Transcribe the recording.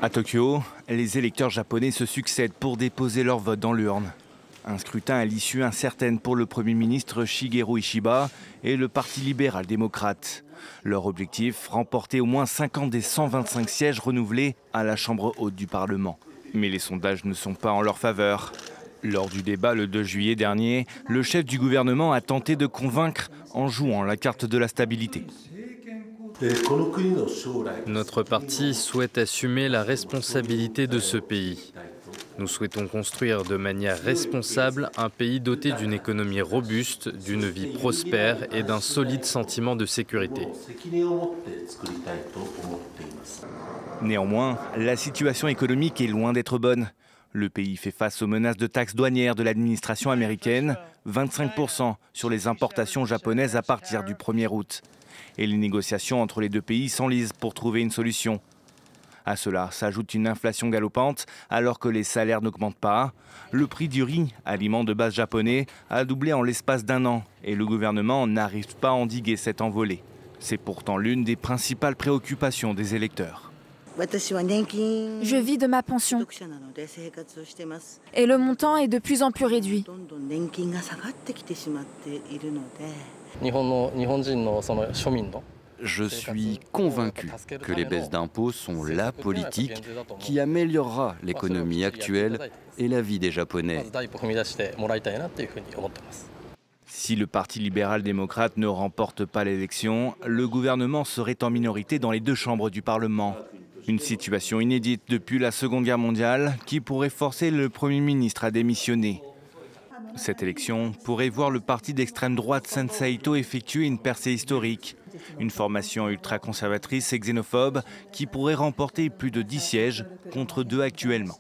À Tokyo, les électeurs japonais se succèdent pour déposer leur vote dans l'urne. Un scrutin à l'issue incertaine pour le Premier ministre Shigeru Ishiba et le Parti libéral-démocrate. Leur objectif, remporter au moins 50 des 125 sièges renouvelés à la Chambre haute du Parlement. Mais les sondages ne sont pas en leur faveur. Lors du débat le 2 juillet dernier, le chef du gouvernement a tenté de convaincre en jouant la carte de la stabilité. Notre parti souhaite assumer la responsabilité de ce pays. Nous souhaitons construire de manière responsable un pays doté d'une économie robuste, d'une vie prospère et d'un solide sentiment de sécurité. Néanmoins, la situation économique est loin d'être bonne. Le pays fait face aux menaces de taxes douanières de l'administration américaine, 25% sur les importations japonaises à partir du 1er août. Et les négociations entre les deux pays s'enlisent pour trouver une solution. À cela s'ajoute une inflation galopante alors que les salaires n'augmentent pas. Le prix du riz, aliment de base japonais, a doublé en l'espace d'un an et le gouvernement n'arrive pas à endiguer cette envolée. C'est pourtant l'une des principales préoccupations des électeurs. Je vis de ma pension et le montant est de plus en plus réduit. Je suis convaincu que les baisses d'impôts sont la politique qui améliorera l'économie actuelle et la vie des Japonais. Si le Parti libéral-démocrate ne remporte pas l'élection, le gouvernement serait en minorité dans les deux chambres du Parlement. Une situation inédite depuis la Seconde Guerre mondiale qui pourrait forcer le Premier ministre à démissionner. Cette élection pourrait voir le parti d'extrême droite Sensei Ito effectuer une percée historique. Une formation ultra-conservatrice et xénophobe qui pourrait remporter plus de 10 sièges contre 2 actuellement.